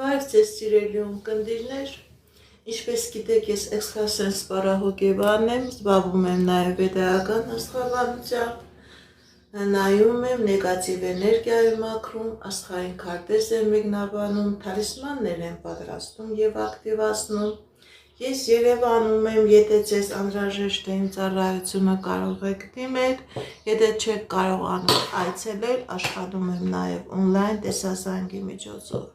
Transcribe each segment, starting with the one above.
Բարև ձեզ սիրելի ունկնդիրներ, ինչպես գիտեք, ես էքստրասենս պարահոգեբան եմ, զբաղվում եմ նաև վեդայական աստղաբանությամբ, նայում եմ նեգատիվ էներգիայի մաքրում, աստղային քարտեզ եմ մեկնաբանում, թալիսմաններ եմ պատրաստում և ակտիվացնում։ Ես Երևանում եմ, եթե ձեզ անհրաժեշտ է իմ ծառայությունը կարող եք դիմել, եթե չեք կարողանում այցելել, աշխատում եմ նաև օնլայն տեսազանգի միջոցով։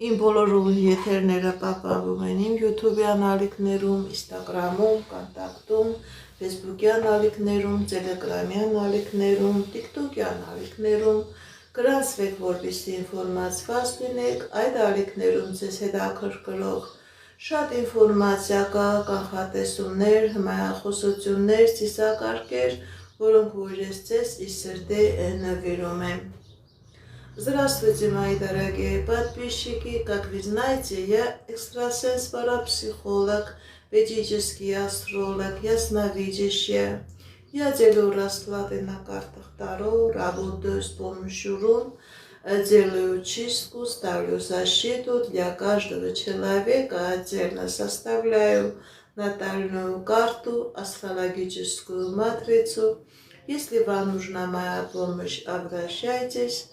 Իմ բոլոր եթերները պահպանվում են իմ YouTube-յան ալիքներում, Instagram-ում, Contact-ում, Facebook-յան ալիքներում, Telegram-յան ալիքներում, TikTok-յան ալիքներում։ Գրանցվեք, որպեսզի ինֆորմացված լինեք, այդ ալիքներում ձեզ հետաքրքրող շատ ինֆորմացիա կա, կանխատեսումներ, հմայախոսություններ, ծիսակարգեր, որոնք որ ես ձեզ ի սրտե նվիրում եմ։ Здравствуйте, мои дорогие подписчики! Как вы знаете, я экстрасенс-парапсихолог, ведический астролог, ясновидящая. Я делаю расклады на картах Таро, работаю с помощью рун, делаю чистку, ставлю защиту для каждого человека, отдельно составляю натальную карту, астрологическую матрицу. Если вам нужна моя помощь, обращайтесь.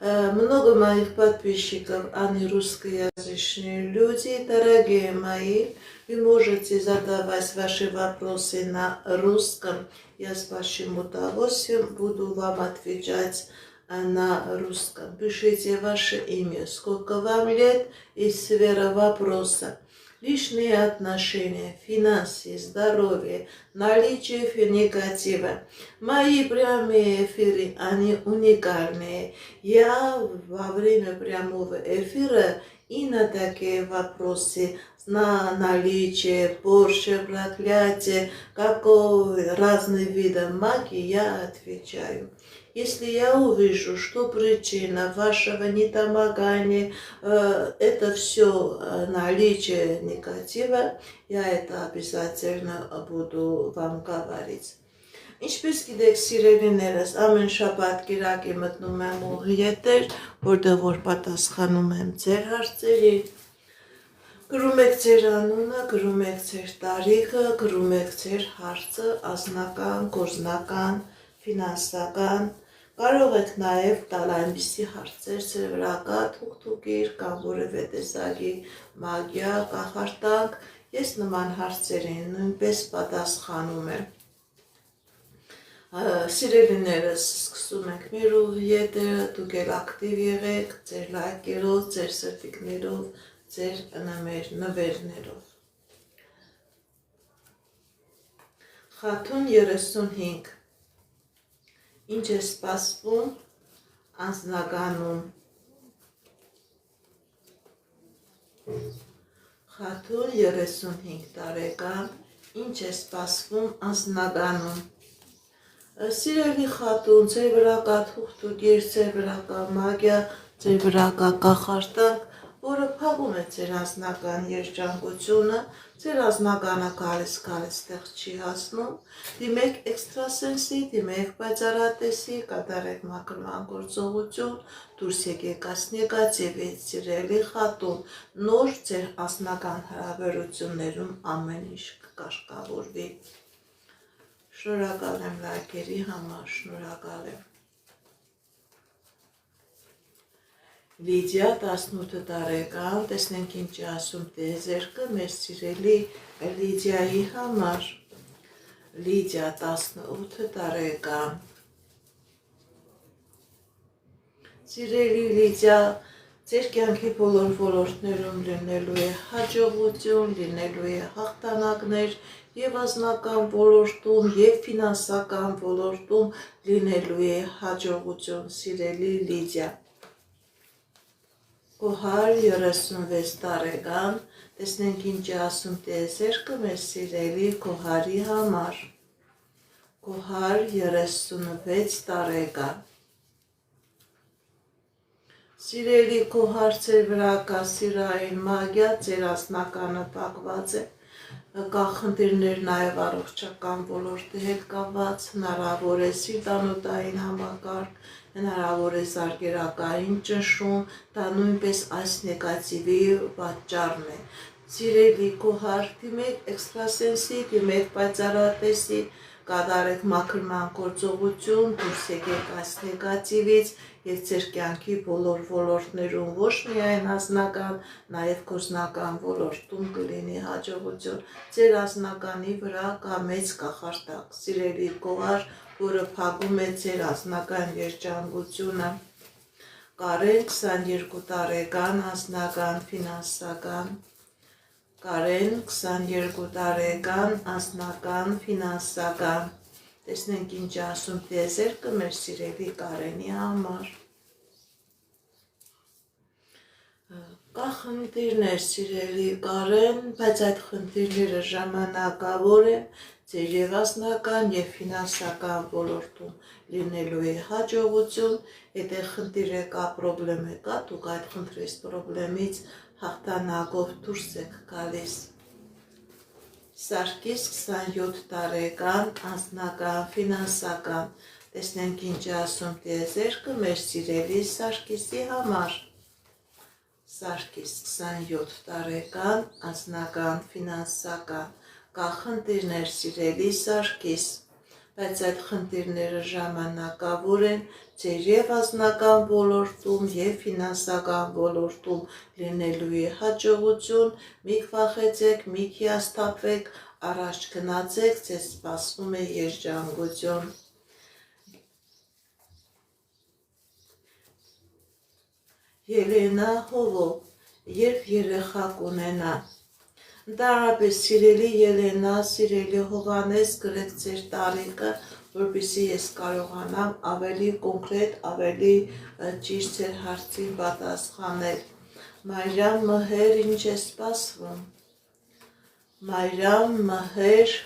Много моих подписчиков, они русскоязычные люди, дорогие мои. Вы можете задавать ваши вопросы на русском. Я с большим удовольствием буду вам отвечать на русском. Пишите ваше имя, сколько вам лет и сфера вопроса. Личные отношения, финансы, здоровье, наличие негатива. Мои прямые эфиры, они уникальные. Я во время прямого эфира и на такие вопросы, на наличие, порча, проклятие, какого разные вида магии я отвечаю. Если я увижу, что причина вашего недомогания, это все наличие негатива, я это обязательно буду вам говорить. Ինչպես գիտեք, սիրելիներս, ամեն շաբաթ կիրակի մտնում եմ ուղի եթեր, որտեղ որ պատասխանում եմ ձեր հարցերի։ Գրում եք ձեր անունը, գրում եք ձեր տարիքը, գրում եք ձեր հարցը, անձնական, գործնական, ֆինանսական։ Կարող եք նաև տալ այնպիսի հարցեր, ձեր վրա կա թուղթուկիր կամ որևէ տեսակի մագիա, կախարդանք, ես նման հարցերին նույնպես պատասխանում եմ։ Սիրելիներս, սկսում ենք մեր ուղի եթերը, դուք էլ ակտիվ եղեք, ձեր լայքերով, ձեր սրտիկներով, ձեր նվերներով։ Խաթուն 35 Ինչ է սպասվում անձնագանում։ Խաթուն 35 տարեկան, ինչ է սպասվում անձնագանում։ Սիրելի խաթուն, ձեր վրա կա թուղթուկիր, ձեր վրա կա մագիա, ձեր վրա կա կախարդանք, որը փակում է ձեր անձնական երջանկությունը, ձեր անձնականը գալիս տեղ չի հասնում, դիմեք էքստրասենսի, դիմեք պայծառատեսի, կատարեք մաքրման գործողություն, դուրս եկեք այս նեգատիվից, սիրելի խաթուն, նոր ձեր անձնական հարաբերություններում ամեն ինչ կկարգավորվի։ Շնորհակալ եմ լայքերի համար, շնորհակալ եմ։ Լիդիա 18 տարեկան, տեսնենք ինչ է ասում տիեզերքը մեր սիրելի Լիդիայի համար։ Լիդիա 18 տարեկան։ Սիրելի Լիդիա, ձեր կյանքի բոլոր ոլորտներում լինելու է հաջողություն, լինելու է հաղթանակներ եւ անձնական ոլորտում եւ ֆինանսական ոլորտում լինելու է հաջողություն, սիրելի Լիդիա։ Կոհար 36 տարեկան, տեսնենք ինչ է ասում տիեզերքը մեր սիրելի Կոհարի համար։ Կոհար 36 տարեկան։ Սիրելի Կոհար, ձեր վրա կա սիրային մագիա, ձեր անձնականը փակված է, կա խնդիրներ նաև առողջական ոլորտի հետ կապված, հնարավոր է սիրտանոթային համակարգ, հնարավոր է զարկերակային ճնշում, դա նույնպես այս նեգատիվի պատճառն է։ Սիրելի գոհար, դիմեք էքստրասենսի, դիմեք պայծառատեսի, կատարեք մաքրման գործողություն, դուրս եկեք այս նեգատիվից և ձեր կյանքի բոլոր ոլորտներում ոչ միայն անձնական, նաև գործնական ոլորտում կլինի հաջողություն։ Ձեր անձնականի վրա կա մեծ կախարդակ, սիրելի գոհար, որը փակում է ձեր անձնական երջանկությունը։ Կարեն 22 տարեկան, անձնական, ֆինանսական։ Կարեն 22 տարեկան, անձնական, ֆինանսական։ Տեսնենք ինչ ասում տիեզերքը մեր սիրելի Կարենի համար։ Կա խնդիրներ, սիրելի Կարեն, բայց այդ խնդիրները ժամանակավոր են, ձեր և անձնական և ֆինանսական ոլորտում լինելու է հաջողություն, եթե խնդիր է կա, պրոբլեմ է կա, դուք այդ խնդրից պրոբլեմից հաղթանակով դուրս եք գալիս։ Սարգիս 27 տարեկան, անձնական, ֆինանսական։ Տեսնենք ինչ ասում տիեզերքը մեր սիրելի Սարգիսի համար։ Սարգիս 27 տարեկան, անձնական, ֆինանսական։ Կա խնդիրներ, սիրելի Սարգիս, բայց այդ խնդիրները ժամանակավոր են, ձեր և անձնական ոլորտում և ֆինանսական ոլորտում լինելու է հաջողություն, մի վախեցեք, մի հիասթափվեք, առաջ գնացեք, ձեզ սպասվում է երջանկություն։ Ելենա Հովոկ, երբ երեխա կունենա։ Ընդհանրապես սիրելի Ելենա, սիրելի Հովհաննես, գրեք ձեր տարիքը, որպեսզի ես կարողանամ ավելի կոնկրետ, ավելի ճիշտ ձեր հարցին պատասխանել։ Մայրամ մհեր, ինչ է սպասվում։ Մայրամ մհեր,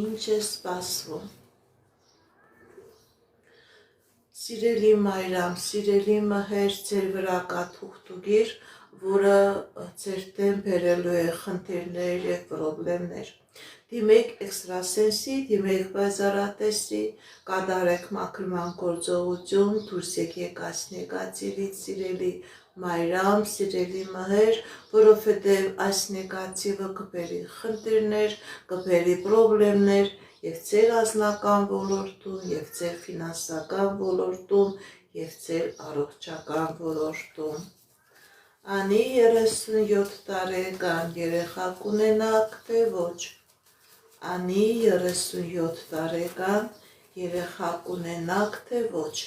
ինչ է սպասվում։ Սիրելի Մայրամ, սիրելի մհեր, ձեր վրա կա թուղթուգիր, որը ձեր դեմ բերելու է խնդիրներ և պրոբլեմներ։ Դիմեք էքստրասենսի, դիմեք պայծառատեսի, կատարեք մաքրման գործողություն, դուրս եկեք այս նեգատիվից, սիրելի Մայրամ, սիրելի մհեր, որովհետև այս նեգատիվը կբերի խնդիրներ, կբերի պրոբլեմներ և ձեր անձնական ոլորտում, և ձեր ֆինանսական ոլորտում, և ձեր առողջական ոլորտում։ Անի 37 տարեկան, երեխա կունենաք, թե ոչ։ Անի 37 տարեկան, երեխա կունենաք, թե ոչ։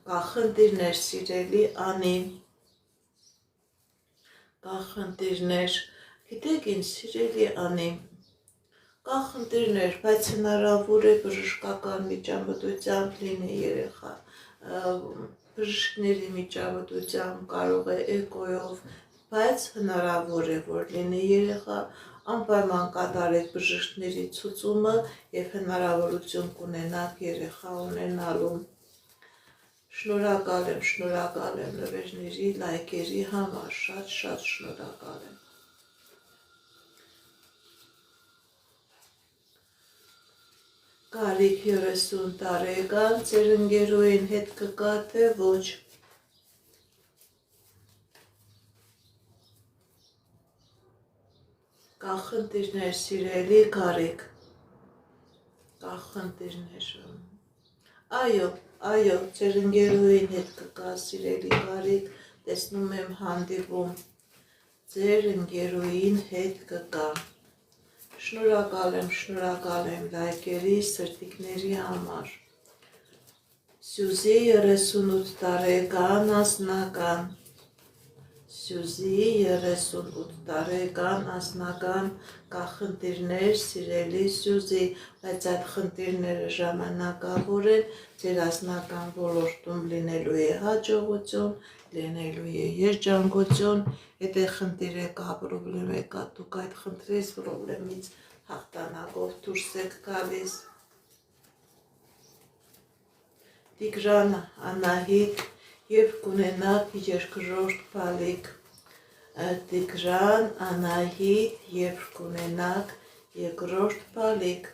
Կա խնդիրներ, սիրելի Անի։ Կա խնդիրներ, գիտեք ինչ, սիրելի Անի, կա խնդիրներ, բայց հնարավոր է բժշկական միջամտությամբ լինի երեխա, բժիշկների միջամտությամբ կարող է էկոյով, բայց հնարավոր է, որ լինի երեխա, անպայման կատարեք բժիշկների ցուցումը և հնարավորություն կունենաք երեխա ունենալու։ Շնորհակալ եմ նվերների, լայքերի համար, շատ շնորհակալ եմ։ Կարիք 30 տարեկան, ձեր ընկերուհին հետ կգա, թե ոչ։ Կա խնդիրներ, սիրելի Կարիք։ Կա խնդիրներ։ Այո, ձեր ընկերուհին հետ կգա, սիրելի Կարիք, տեսնում եմ հանդիպում։ Ձեր ընկերուհին հետ կգա։ Շնորհակալ եմ լայքերի, սրտիկների համար։ Սյուզի 38 տարեկան, անձնական։ Սյուզի 38 տարեկան, անձնական, կա խնդիրներ, սիրելի Սյուզի, բայց այդ խնդիրները ժամանակավոր են, ձեր անձնական ոլորտում լինելու է հաջողություն, լինելու է երջանկություն, եթե խնդիր է կա, պրոբլեմ է կա, դուք այդ խնդրից, պրոբլեմից հաղթանակով դուրս եք գալիս։ Տիգրան Անահիտ, երբ կունենաք երկրորդ բալիկ։ Տիգրան, Անահիտ, երբ կունենաք երկրորդ բալիկ։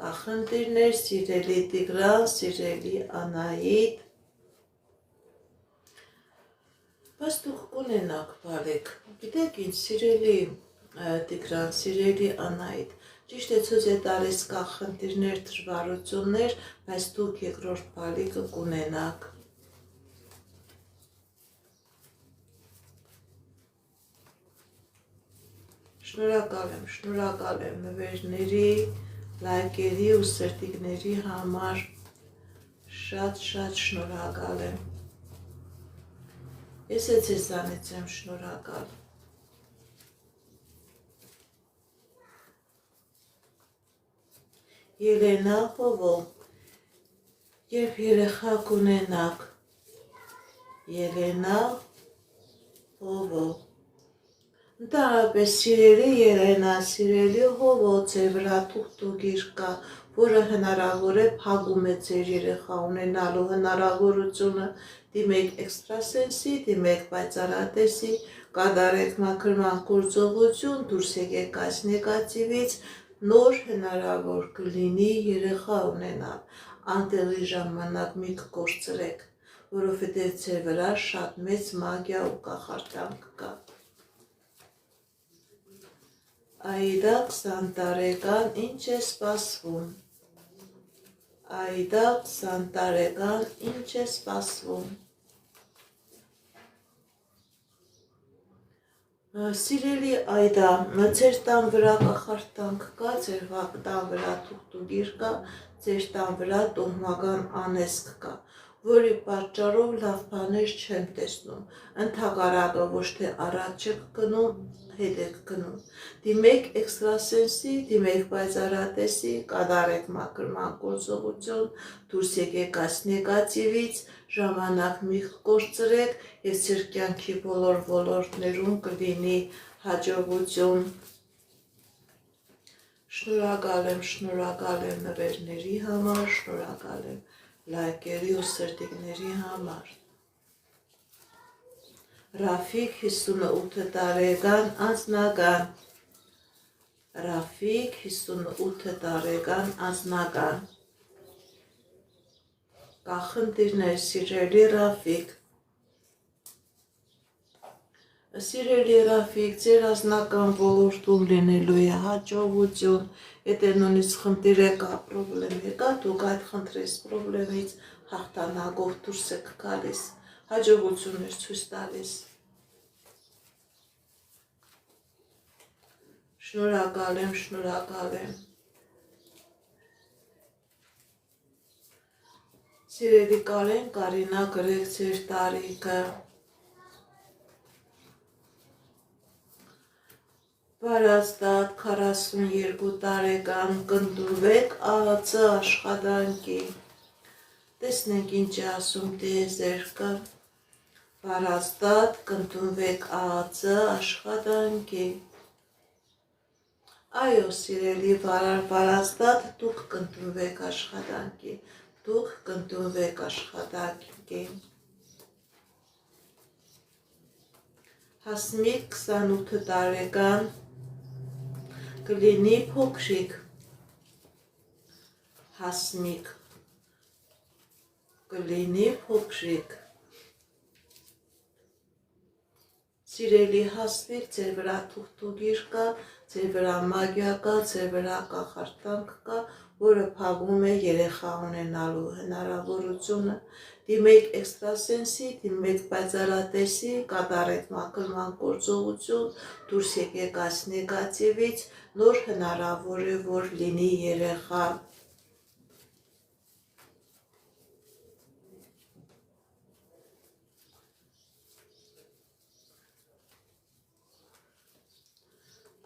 Կախնդիրներ, սիրելի Տիգրան, սիրելի Անահիտ, բայց դուք կունենաք բալիկ։ Գիտեք ինչ, սիրելի Տիգրան, սիրելի Անահիտ, ճիշտ է ցույց է տալիս կախնդիրներ, դժվարություններ, բայց դուք երկրորդ բալիկը կունենաք։ Շնորհակալ եմ նվերների, լայքերի ու սրտիկների համար, շատ շնորհակալ եմ։ Ես է ձեզանից եմ շնորհակալ։ Ելենա Հովո, երբ երեխա կունենաք, Ելենա Հովո, Ընդհանրապես սիրելի Ելենա, սիրելի Հովո, ձեր վրա թուղթուգիր կա, որը հնարավոր է փակում է ձեր երեխա ունենալու հնարավորությունը, դիմեք էքստրասենսի, դիմեք պայծառատեսի, կատարեք մաքրման գործողություն, դուրս եկեք այս նեգատիվից, նոր հնարավոր կլինի երեխա ունենալ, անտեղի ժամանակ մի կկործրեք, որովհետև ձեր վրա շատ մեծ մագիա ու կախարդանք կա։ Այդա 20 տարեկան, ինչ է սպասվում։ Այդա 20 տարեկան, ինչ է սպասվում։ Սիրելի Այդա, ձեր տան վրա կախարդանք կա, ձեր տան վրա թուղթուգիր կա, ձեր տան վրա տոհմական անեզք կա, որի պատճառով լավ բաներ չեմ տեսնում, ընդհակառակը ոչ թե առաջ եք գնում, հետ եք գնում, դիմեք էքստրասենսի, դիմեք պայծառատեսի, կատարեք մաքրման գործողություն, դուրս եկեք այս նեգատիվից, ժամանակ մի կործրեք և ձեր կյանքի բոլոր ոլորտներում կլինի հաջողություն։ Շնորհակալ եմ նվերների համար, շնորհակալ եմ լայքերի ու սրտիկների համար։ Ռաֆիկ 58 տարեկան անձնական։ Ռաֆիկ 58 տարեկան անձնական։ Կախնդիրներ, սիրելի Ռաֆիկ։ Սիրելի Ռաֆիկ, ձեր անձնական ոլորտում լինելու է հաջողություն, եթե նույնիսկ խնդիր եկա, պրոբլեմ եկա, դուք այդ խնդրես պրոբլեմից հաղթանակով դուրս եք գալիս, հաջողություններ ցույց տալիս։ Շնորհակալ եմ։ Սիրելի Կարեն, Կարինա, գրեք ձեր տարիքը։ Վարազդատ 42 տարեկան, կընդունվեք ԱԱՑ աշխատանքի։ Տեսնենք ինչ է ասում տիեզերքը։ Վարազդատ, կընդունվեք ԱԱՑ աշխատանքի։ Այո, սիրելի Վարազդատ, դուք կընդունվեք աշխատանքի։ Դուք կընդունվեք աշխատանքի։ Հասմիկ 28 տարեկան, կլինի փոքրիկ։ Հասմիկ, կլինի փոքրիկ։ Սիրելի Հասմիկ, ձեր վրա թուղթուգիր կա, ձեր վրա մագիա կա, ձեր վրա կախարդանք կա, որը փակում է երեխա ունենալու հնարավորությունը, դիմեք էքստրասենսի, դիմեք պայծառատեսի, կատարեք մաքրման գործողություն, դուրս եկեք այս նեգատիվից, նոր հնարավոր է, որ լինի երեխա։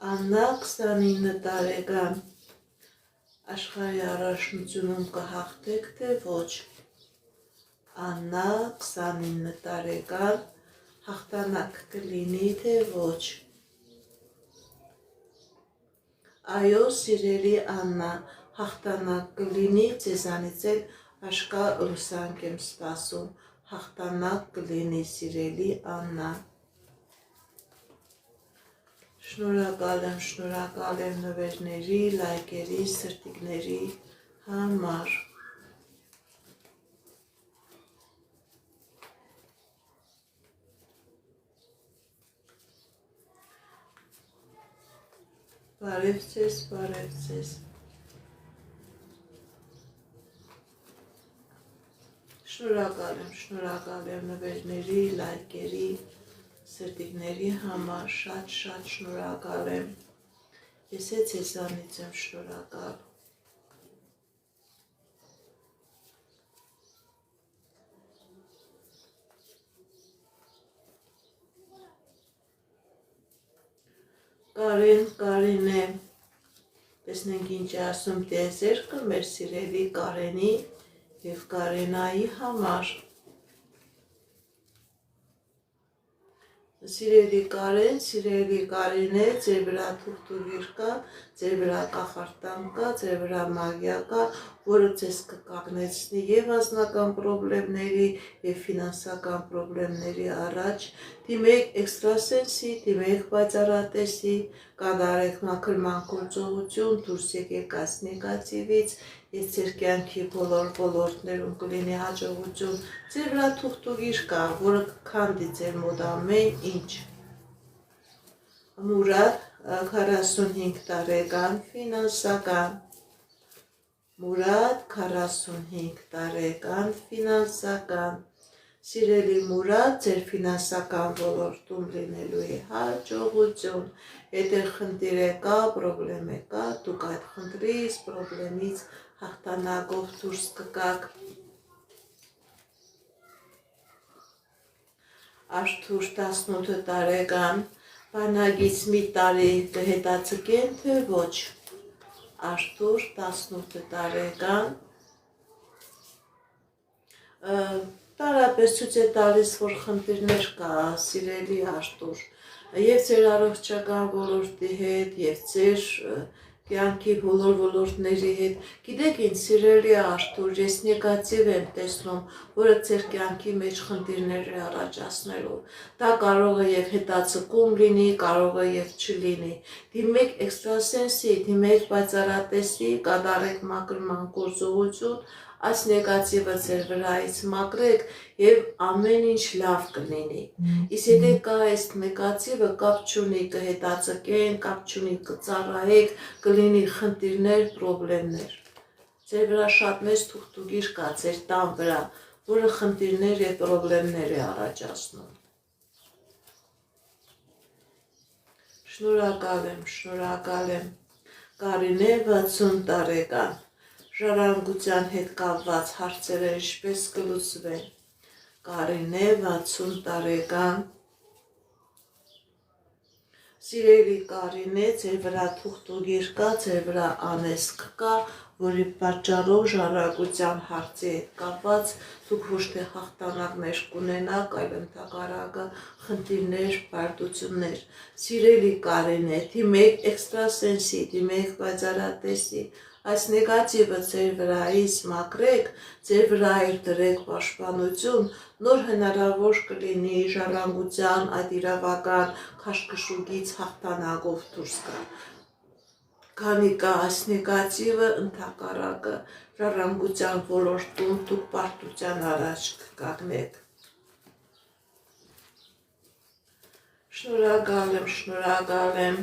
Աննա 29 տարեկան, աշխարհի առաջնությունում կհաղթեք, թե ոչ։ Աննա 29 տարեկան, հաղթանակ կլինի, թե ոչ։ Այո, սիրելի Աննա, հաղթանակ կլինի, ձեզանից էլ աշխարհ լուսանք եմ սպասում, հաղթանակ կլինի, սիրելի Աննա։ Շնորհակալ եմ նվերների, լայքերի, սրտիկների համար։ Բարև ձեզ, բարև ձեզ։ Շնորհակալ եմ նվերների, լայքերի, սրտիկների համար, շատ շնորհակալ եմ։ Ես ձեզանից եմ շնորհակալ։ Կարինե, տեսնենք ինչ ասում տիեզերքը մեր սիրելի Կարենի և Կարենայի համար։ Սիրելի Կարեն, սիրելի Կարինե, ձեր վրա թուղթուղիր կա, ձեր վրա կախարդան կա, ձեր վրա մագիա կա, որը ձեզ կկանգնեցնի և անձնական պրոբլեմների, և ֆինանսական պրոբլեմների առաջ, դիմեք էքստրասենսի, դիմեք պայծառատեսի, կատարեք մաքրման գործողություն, դուրս եկեք այս նեգատիվից, ես ձեր կյանքի բոլոր ոլորտներում կլինի հաջողություն, ձեր վրա թուղթուղիր կա, որը կքանդի ձեր մոտ ամեն ինչ։ Մուրադ 45 տարեկան ֆինանսական, Մուրադ 45 տարեկան ֆինանսական, սիրելի Մուրադ, ձեր ֆինանսական ոլորտում լինելու է հաջողություն, եթե խնդիր կա, պրոբլեմ կա, դուք այդ խնդրից, պրոբլեմից հաղթանակով դուրս կգաք։ Արթուր 18 տարեկան, բանագից մի տարի կհետաձգեն, թե ոչ։ Արթուր 18 տարեկան, տարապես ցույց է տալիս, որ խնդիրներ կա, սիրելի Արթուր, և ձեր առողջական ոլորտի հետ, և ձեր կյանքի բոլոր ոլորտների հետ։ Գիտեք ինչ, սիրելի Արթուր, ես նեգատիվ եմ տեսնում, որը ձեր կյանքի մեջ խնդիրներ է առաջացնելու։ Դա կարող է և հետաձգում լինի, կարող է և չլինի։ Դիմեք էքստրասենսի, դիմեք պայծառատեսի, կատարեք մաքրման գործողություն, այս նեգատիվը ձեր վրայից մաքրեք և ամեն ինչ լավ կլինի։ Իսկ եթե կա այս նեգատիվը, կապ չունի, կհետաձգեն, կապ չունի, կծառայեք, կլինի խնդիրներ, պրոբլեմներ։ Ձեր վրա շատ մեծ թուղթուղիր կա, ձեր տան վրա, որը խնդիրներ և պրոբլեմներ է առաջացնում։ Շնորհակալ եմ։ Կարինե 60 տարեկան, ժառանգության հետ կապված հարցերը ինչպես կլուծվեն։ Կարինե 60 տարեկան, սիրելի Կարինե, ձեր վրա թուղթուղիր կա, ձեր վրա անեծք կա, որի պատճառով ժառանգության հարցի հետ կապված դուք ոչ թե հաղթանակներ կունենաք, այլ ընդհակառակը խնդիրներ, բարդություններ։ Սիրելի Կարինե, դիմեք էքստրասենսի, դիմեք պայծառատեսի, այս նեգատիվը ձեր վրայից մաքրեք, ձեր վրայից դրեք պաշտպանություն, նոր հնարավոր կլինի ժառանգության այդ իրավական քաշքշուկից հաղթանակով դուրս գալ։ Քանի կա այս նեգատիվը, ընդհակառակը ժառանգության ոլորտում դուք պարտության առաջ կկանգնեք։ Շնորհակալ եմ։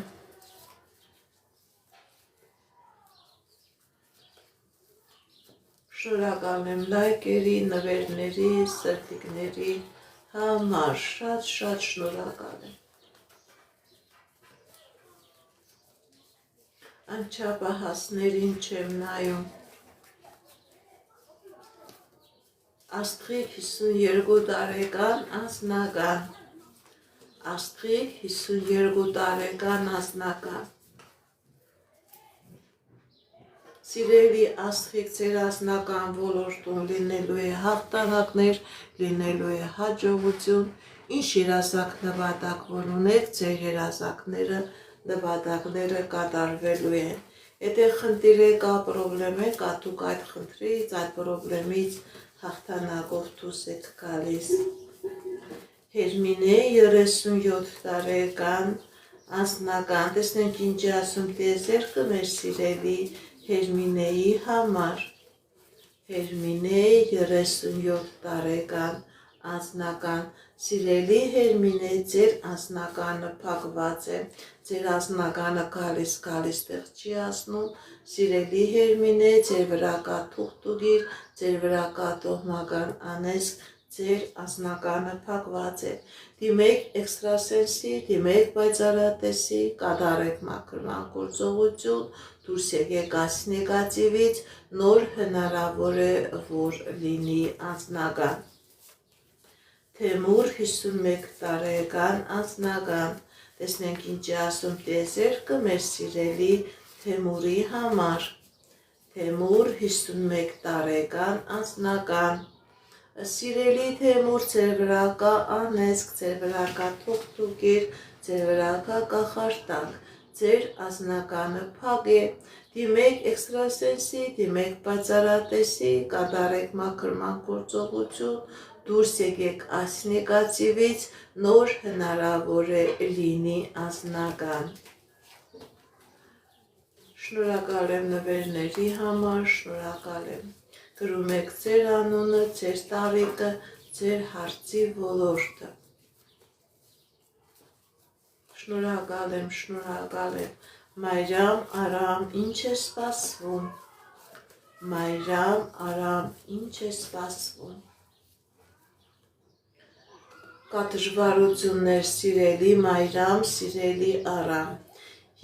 Շնորհակալ եմ լայքերի, նվերների, սրտիկների համար, շատ շնորհակալ եմ։ Անչափահասներին չեմ նայում։ Աստղիկ 52 տարեկան անձնական, Աստղիկ 52 տարեկան անձնական, սիրելի Աստղիկ, ձեր անձնական ոլորտում լինելու է հաղթանակներ, լինելու է հաջողություն, ինչ երազանք նպատակ որ ունեք, ձեր երազանքները, նպատակները կատարվելու են։ Եթե խնդիր կա, պրոբլեմ կա, դուք այդ խնդրից, այդ պրոբլեմից հաղթանակով դուրս եք գալիս։ Հերմինե 37 տարեկան անձնական, տեսնենք ինչ է ասում տիեզերքը մեր սիրելի Հերմինեի համար, Հերմինե 37 տարեկան, անձնական, սիրելի Հերմինե, ձեր անձնականը փակված է, ձեր անձնականը գալիս տեղ չի ասնում, սիրելի Հերմինե, ձեր վրա կա թուղթուգիր, ձեր վրա կա տոհմական անեծք, ձեր անձնականը փակված է, դիմեք էքստրասենսի, դիմեք պայծառատեսի, կատարեք մաքրման գործողություն, դուրս եկեք այս նեգատիվից, նոր հնարավոր է, որ լինի անձնական։ Թեմուր 51 տարեկան անձնական, տեսնենք ինչ է ասում տիեզերքը մեր սիրելի Թեմուրի համար, Թեմուր 51 տարեկան անձնական, սիրելի Թեմուր, ձեր վրա կա անեծք, ձեր վրա կա թուղթուգիր, ձեր վրա կա կախարդանք, ձեր անձնականը փակ է, դիմեք էքստրասենսի, դիմեք պայծառատեսի, կատարեք մաքրման գործողություն, դուրս եկեք այս նեգատիվից, նոր հնարավոր է լինի անձնական։ Շնորհակալ եմ նվերների համար, շնորհակալ եմ։ Գրում եք ձեր անունը, ձեր տարիքը, ձեր հարցի ոլորտը։ Շնորհակալ եմ։ Մայրամ, Արամ, ինչ է սպասվում։ Մայրամ, Արամ, ինչ է սպասվում։ Կա դժվարություններ, սիրելի Մայրամ, սիրելի Արամ,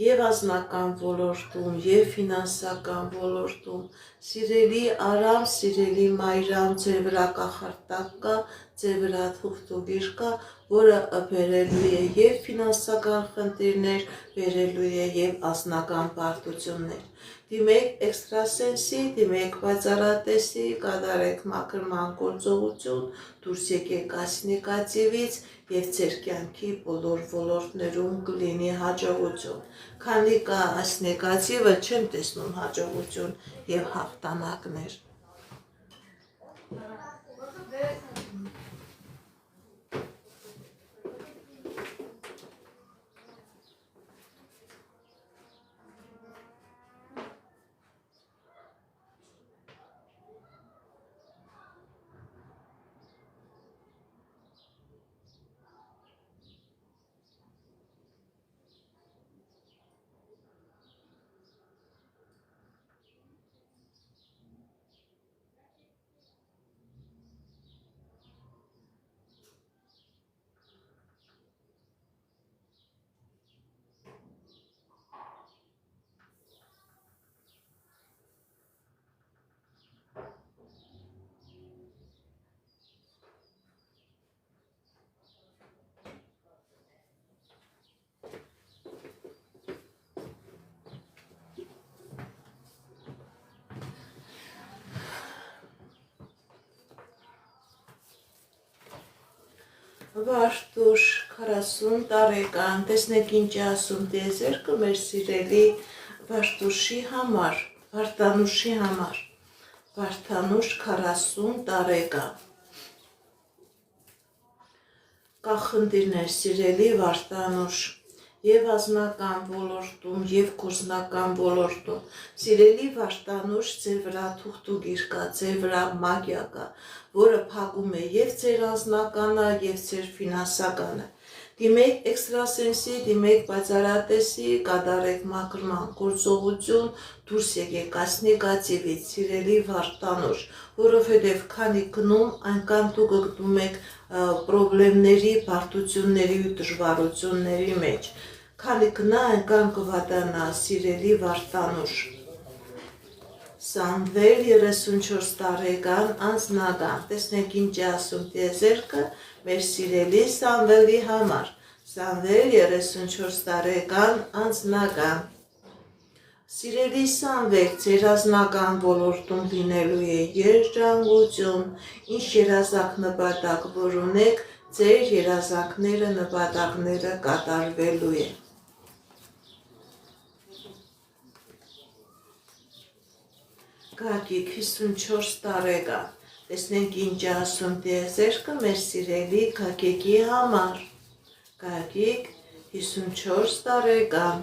եւ անձնական ոլորտում, եւ ֆինանսական ոլորտում, սիրելի Արամ, սիրելի Մայրամ, ձեր վրա կախարդակ կա, ձեր վրա թուղթուգիր կա, որը բերելու է եւ ֆինանսական խնդիրներ, բերելու է եւ անձնական բարդություններ։ Դիմեք էքստրասենսի, դիմեք պայծառատեսի, կատարեք մաքրման գործողություն, դուրս եկեք այս նեգատիվից եւ ձեր կյանքի բոլոր ոլորտներում կլինի հաջողություն։ Քանի կա այս նեգատիվը, չեմ տեսնում հաջողություն եւ հաղթանակներ։ Վարդուշ 40 տարեկան, տեսնեք ինչ է ասում տիեզերքը մեր սիրելի Վարդուշի համար, Վարդանուշի համար, Վարդանուշ 40 տարեկան։ Կա խնդիրներ, սիրելի Վարդանուշ, եւ ազնական ոլորտում, եւ գործնական ոլորտում, սիրելի Վարդանուշ, ձեր վրա թուղթուգիր կա, ձեր վրա մագիա կա, որը փակում է եւ ձեր անձնականը, եւ ձեր ֆինանսականը։ Դիմեք էքստրասենսի, դիմեք պայծառատեսի, կատարեք մաքրման գործողություն, դուրս եկեք այս նեգատիվից, սիրելի Վարդանուշ, որովհետեւ քանի գնում, այնքան դուք գտնում եք պրոբլեմների, բարդությունների ու դժվարությունների մեջ։ Քանի գնա, այնքան կվատանա, սիրելի Վարդանուշ։ Սամվել 34 տարեկան անձնական, տեսնենք ինչ է ասում տիեզերքը մեր սիրելի Սամվելի համար, Սամվել 34 տարեկան անձնական։ Սիրելի Սամվել, ձեր անձնական ոլորտում լինելու է երջանկություն, ինչ երազանք նպատակ որ ունեք, ձեր երազանքները, նպատակները կատարվելու է։ Գագիկ 54 տարեկան, տեսնենք ինչ է ասում տիեզերքը մեր սիրելի Գագիկի համար, Գագիկ 54 տարեկան։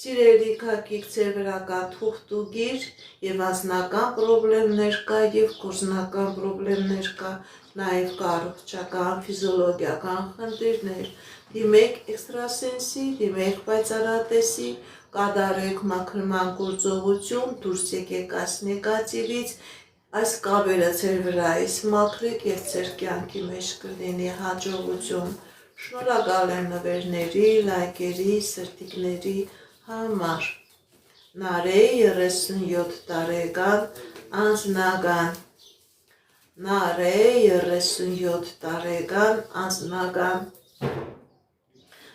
Սիրելի քակիկ ձեր վրա կա թուղթուգիր եւ անձնական պրոբլեմներ կա եւ գործնական պրոբլեմներ կա, նաեւ կա առողջական, ֆիզիոլոգիական խնդիրներ։ Դիմեք էքստրասենսի, դիմեք պայծառատեսի, կատարեք մաքրման գործողություն, դուրս եկեք այս նեգատիվից, այս կապերը ձեր վրայից մաքրեք եւ ձեր կյանքի մեջ կլինի հաջողություն։ Շնորհակալ եմ նվերների, լայքերի, սրտիկների համար։ Նարե 37 տարեկան անձնական։ Նարե 37 տարեկան անձնական։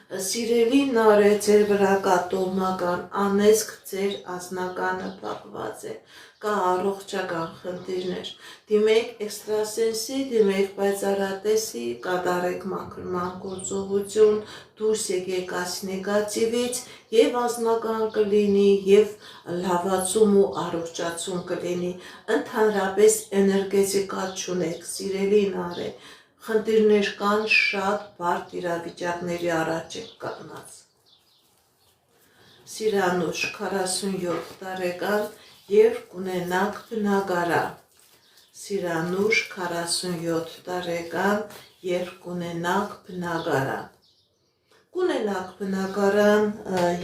Սիրելի Նարե, ձեր վրա կա տոհմական անեծք, ձեր անձնականը փակված է, կա առողջական խնդիրներ։ Դիմեք էքստրասենսի, դիմեք պայծառատեսի, կատարեք մաքրման գործողություն, դուրս եկեք այս նեգատիվից եւ անձնական կլինի եւ լավացում ու առողջացում կլինի։ Ընդհանրապես էներգետիկա չունեք, սիրելի Նարե, խնդիրներ կան, շատ բարդ իրավիճակների առաջ եք կանգնած։ Սիրանուշ 47 տարեկան եւ կունենաք բնակարան։ Սիրանուշ 47 տարեկան եւ կունենաք բնակարան։ Կունենաք բնակարան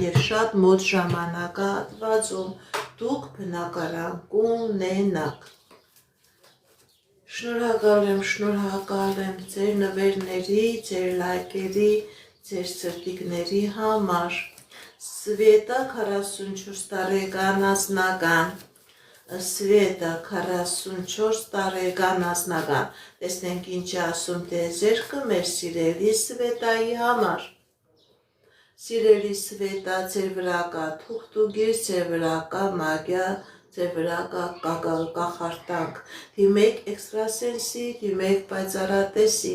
եւ շատ մոտ ժամանակահատվածում դուք բնակարան կունենաք։ Շնորհակալ եմ ձեր նվերների, ձեր լայքերի, ձեր սրտիկների համար։ Սվետա 44 տարեկան անձնական։ Սվետա 44 տարեկան անձնական։ Տեսնենք ինչ է ասում տիեզերքը մեր սիրելի Սվետայի համար։ Սիրելի Սվետա, ձեր վրա կա թուղթուգիր, ձեր վրա կա մագիա, ձեր վրա կա կախարդանք։ Դիմեք էքստրասենսի, դիմեք պայծառատեսի,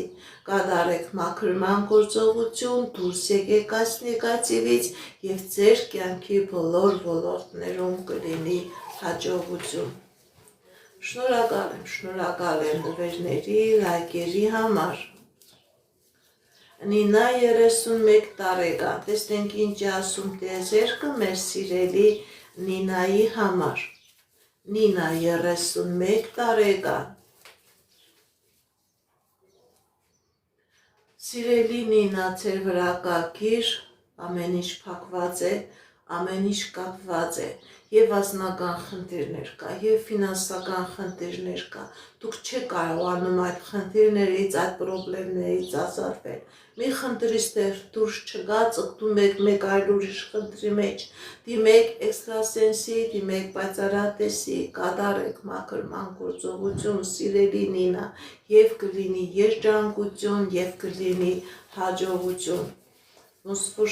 կատարեք մաքրման գործողություն, դուրս եկեք այս նեգատիվից եւ ձեր կյանքի բոլոր ոլորտներում կլինի հաջողություն։ Շնորհակալ եմ նվերների, լայքերի համար։ Նինա 31 տարեկան, տեսնենք ինչ է ասում տիեզերքը մեր սիրելի Նինայի համար։ Նինա 31 տարեկան։ Սիրելի Նինա, ձեր վրա կա գիր, ամեն ինչ փակված է, ամեն ինչ կապված է, եւ անձնական խնդիրներ կա, եւ ֆինանսական խնդիրներ կա։ Դուք չեք կարողանում այդ խնդիրներից, այդ պրոբլեմներից ազատվել։ Մի խնդրից դուրս չգա, ծգտում եք մեկ այլ ուրիշ խնդրի մեջ։ Դիմեք էքստրասենսի, դիմեք պայծառատեսի, կատարեք մաքրման գործողություն, սիրելի Նինա, եւ կլինի երջանկություն, եւ կլինի հաջողություն։ Ոնց որ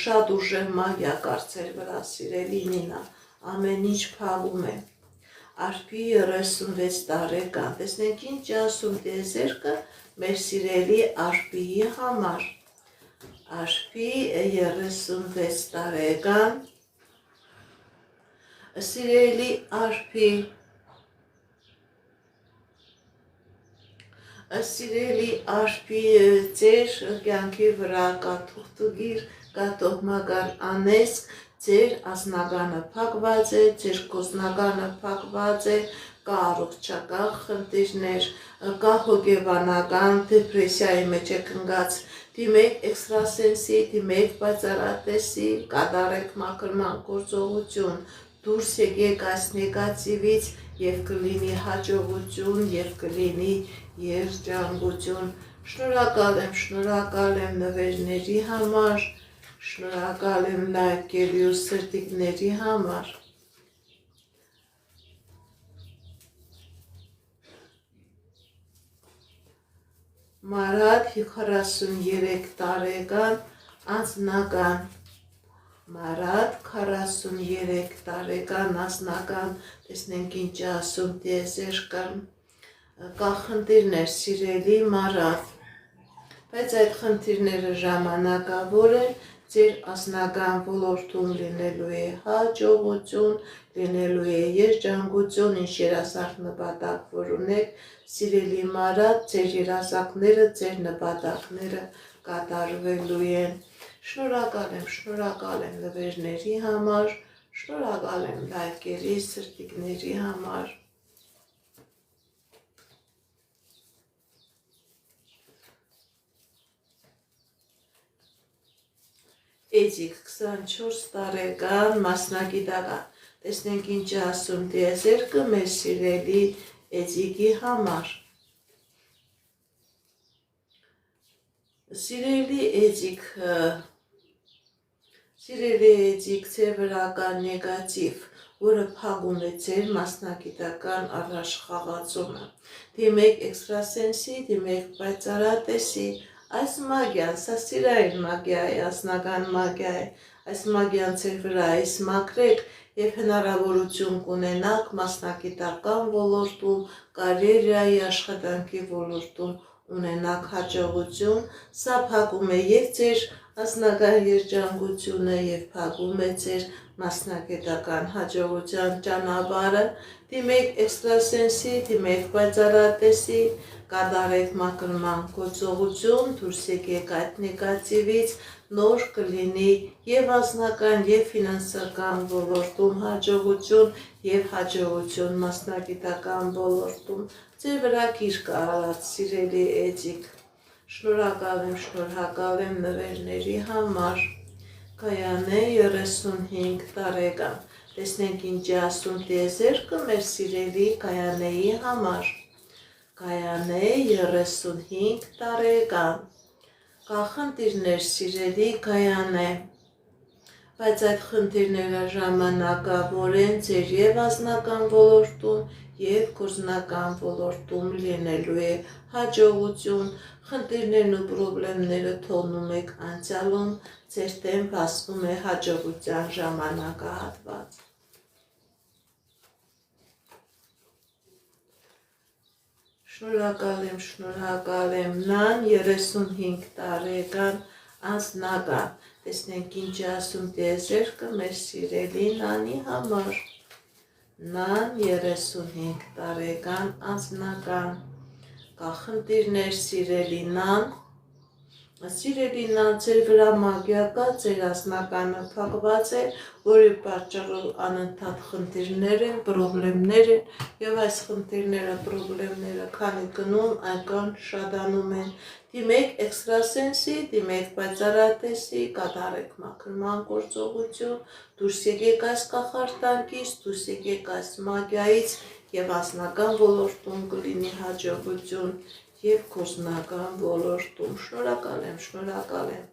շատ ուժեղ մագիա կար ձեր վրա, սիրելի Նինա, ամեն ինչ փակում է։ Արփի 36 տարեկան, տեսնենք ինչ ասում տիեզերքը մեր սիրելի Արփիի համար։ Արփի 36 տարեկան, սիրելի Արփի, Սիրելի Արփի, ձեր կյանքի վրա կա թուղթուգիր, կա տոհմական անեծք, ձեր անձնականը փակված է, ձեր գործնականը փակված է, կա առողջական խնդիրներ, կա հոգեբանական դեպրեսիայի մեջ եք ընկած։ Դիմեք էքստրասենսի, դիմեք պայծառատեսի, կատարեք մաքրման գործողություն, դուրս եկեք այս նեգատիվից եւ կլինի հաջողություն եւ կլինի երջանկություն։ Շնորհակալ եմ նվերների համար, շնորհակալ եմ լայքերի ու սրտիկների համար։ Մարատ 43 տարեկան անձնական։ Մարատ 43 տարեկան անձնական, տեսնենք ինչ ասում տիեզերքը։ Կա խնդիրներ, սիրելի Մարատ, բայց այդ խնդիրները ժամանակավոր են, ձեր անձնական ոլորտում լինելու է հաջողություն, լինելու է երջանկություն, ինչ երազանք նպատակ որ ունեք, սիրելի Մարատ, ձեր երազանքները, ձեր նպատակները կատարվելու են։ Շնորհակալ եմ նվերների համար, շնորհակալ եմ լայքերի, սրտիկների համար։ Էջիկ 24 տարեկան մասնագիտական։ Տեսնենք ինչ ասում տիեզերքը մեր սիրելի Էջիկի համար։ Սիրելի Էջիկ, ցեվրական նեգատիվ, որը փակում է ձեր մասնագիտական առաջխաղացումը։ Դիմեք էքստրասենսի, դիմեք պայծառատեսի, այս մագիան, սա սիրային մագիա է, անձնական մագիա է, այս մագիան ձեր վրա այս մաքրեք և հնարավորություն կունենաք մասնագիտական ոլորտում, կարիերայի աշխատանքի ոլորտում ունենաք հաջողություն, սա փակում է և ձեր անձնական երջանկությունը և փակում է ձեր մասնագիտական հաջողության ճանապարհը, դիմեք էքստրասենսի, դիմեք պայծառատեսի, կատարեք մաքրման գործողություն, դուրս եկեք այդ նեգատիվից, նոր կլինի և անձնական և ֆինանսական ոլորտում հաջողություն և հաջողություն մասնագիտական ոլորտում, ձեր վրա գիրք արած սիրելի Էջիկ, շնորհակալ եմ նվերների համար, Գայանե 35 տարեկան, տեսնենք ինչ ասում տիեզերքը մեր սիրելի Գայանեի համար, Գայանե 35 տարեկան, կա խնդիրներ սիրելի Գայանե, բայց այդ խնդիրները ժամանակավոր են ձեր և անձնական ոլորտում և գործնական ոլորտում լինելու է հաջողություն, խնդիրներն ու պրոբլեմները թողնում եք անցյալում, ձեր դեմ բացվում է հաջողության ժամանակահատված։ Շնորհակալ եմ, Նան 35 տարեկան անձնական, տեսնենք ինչ ասում տիեզերքը մեր սիրելի Նանի համար, Նան 35 տարեկան անձնական, կա խնդիրներ սիրելի Նան, ձեր վրա մագիա կա, ձեր անձնականը փակված է, որի պատճառով անընդհատ խնդիրներ են, պրոբլեմներ են և այս խնդիրները, պրոբլեմները քանի գնում, այնքան շատանում են, դիմեք էքստրասենսի, դիմեք պայծառատեսի, կատարեք մաքրման գործողություն, դուրս եկեք այս կախարդանքից, դուրս եկեք այս մագիայից և անձնական ոլորտում կլինի հաջողություն և գործնական ոլորտում, շնորհակալ եմ